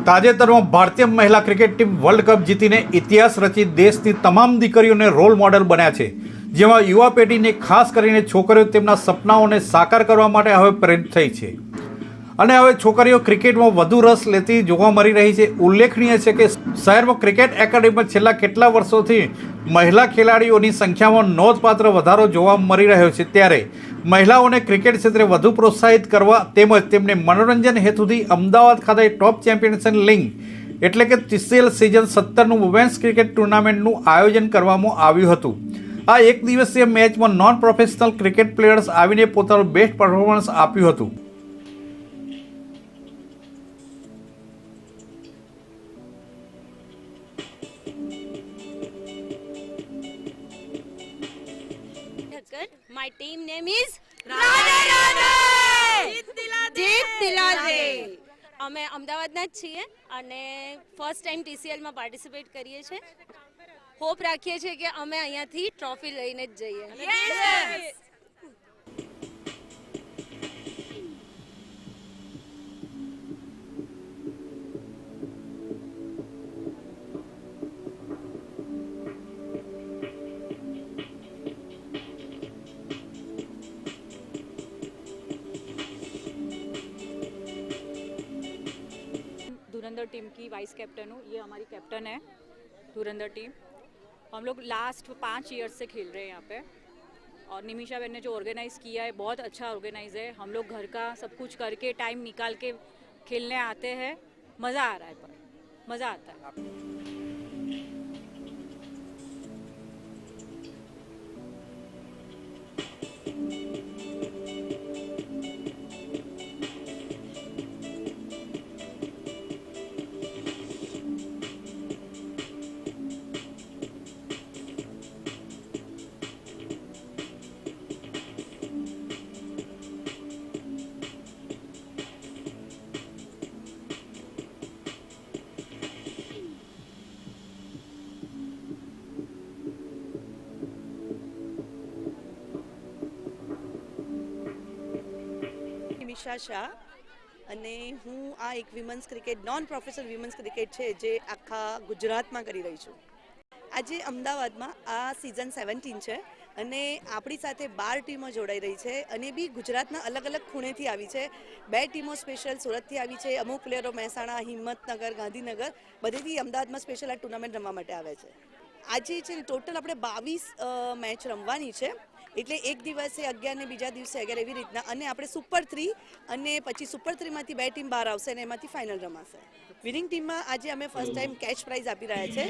તાજેતરમાં ભારતીય મહિલા ક્રિકેટ ટીમ વર્લ્ડ કપ જીતીને ઇતિહાસ રચી દેશની તમામ દીકરીઓને રોલ મોડેલ બન્યા છે, જેમાં યુવા પેઢીને ખાસ કરીને છોકરીઓ તેમના સપનાઓને સાકાર કરવા માટે હવે પ્રેરિત થઈ છે અને હવે છોકરીઓ ક્રિકેટમાં વધુ રસ લેતી જોવા મળી રહી છે. ઉલ્લેખનીય છે કે શહેરમાં ક્રિકેટ એકેડમીમાં છેલ્લા કેટલા વર્ષોથી મહિલા ખેલાડીઓની સંખ્યામાં નોંધપાત્ર વધારો જોવા મળી રહ્યો છે. ત્યારે મહિલાઓને ક્રિકેટ ક્ષેત્રે વધુ પ્રોત્સાહિત કરવા તેમજ તેમને મનોરંજન હેતુથી અમદાવાદ ખાતે ટોપ ચેમ્પિયનશિપ લીગ એટલે કે TCL સિઝન 17નું વુમેન્સ ક્રિકેટ ટુર્નામેન્ટનું આયોજન કરવામાં આવ્યું હતું. આ એક દિવસીય મેચમાં નોન પ્રોફેશનલ ક્રિકેટ પ્લેયર્સ આવીને પોતાનું બેસ્ટ પરફોર્મન્સ આપ્યું હતું. My team name is જીત દિલાદે. અમે અમદાવાદના જ છીએ અને ફર્સ્ટ ટાઈમ TCLમાં પાર્ટિસિપેટ કરીએ છીએ. હોપ રાખીએ છીએ કે અમે અહીંયાથી ટ્રોફી લઈને જ જઈએ. धुरंधर टीम की वाइस कैप्टन हूँ. ये हमारी कैप्टन है धुरंधर टीम. हम लोग लास्ट 5 ईयर्स से खेल रहे हैं यहाँ पे और निमिषा बहन ने जो ऑर्गेनाइज़ किया है बहुत अच्छा ऑर्गेनाइज है. हम लोग घर का सब कुछ करके टाइम निकाल के खेलने आते हैं. मज़ा आ रहा है, पर मज़ा आता है. નિમિષા શાહ અને હું આ એક women's cricket non professional women's cricket છે જે આખા ગુજરાતમાં કરી રહી છું. આજે અમદાવાદમાં આ સિઝન 17 છે અને આપણી સાથે 12 ટીમો જોડાઈ રહી છે અને બી ગુજરાતના અલગ અલગ ખૂણેથી આવી છે. 2 ટીમો સ્પેશિયલ સુરતથી આવી છે, અમુક પ્લેયરો મહેસાણા, હિંમતનગર, ગાંધીનગર બધેથી અમદાવાદમાં સ્પેશિયલ આ ટુર્નામેન્ટ રમવા માટે આવે છે. આજે છે ને ટોટલ આપણે 22 મેચ રમવાની છે, એટલે એક દિવસે 11 ને બીજા દિવસે 11 એવી રીતના. અને આપણે સુપર 3 અને પછી સુપર 3માંથી 2 ટીમ બહાર આવશે અને એમાંથી ફાઇનલ રમાશે. વિનિંગ ટીમમાં આજે અમે ફર્સ્ટ ટાઈમ કેશ પ્રાઇઝ આપી રહ્યા છે.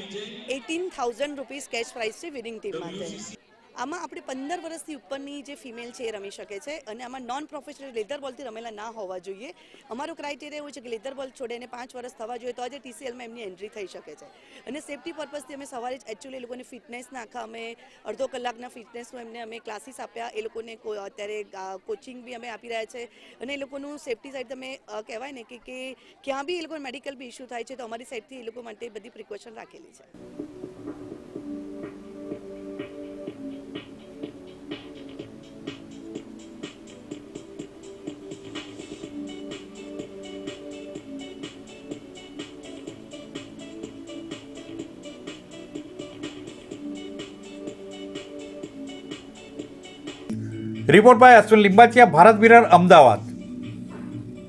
18,000 રૂપીઝ કેશ પ્રાઇઝ છે વિનિંગ ટીમ માટે. આમાં આપણે 15 વર્ષથી ઉપરની જે ફિમેલ છે એ રમી શકે છે અને આમાં નોન પ્રોફેશનલ લેધર બોલથી રમેલા ના હોવા જોઈએ. અમારો ક્રાઇટેરિયા એવું છે કે લેધર બોલ છોડીને 5 વર્ષ થવા જોઈએ તો આજે TCLમાં એમની એન્ટ્રી થઈ શકે છે. અને સેફટી પર્પઝથી અમે સવારે જ એકચ્યુઅલી એ લોકોને ફિટનેસના આખા અમે અડધો કલાકના ફિટનેસનું એમને અમે ક્લાસીસ આપ્યા. એ લોકોને અત્યારે કોચિંગ બી અમે આપી રહ્યા છે અને એ લોકોનું સેફટી સાઈડ તમે કહેવાય ને કે ક્યાં બી એ લોકોને મેડિકલ બી ઇસ્યુ થાય છે તો અમારી સાઈડથી એ લોકો માટે બધી પ્રિકોશન રાખેલી છે. Report by Ashwin Limbachiya, Bharat Virar, Ahmedabad.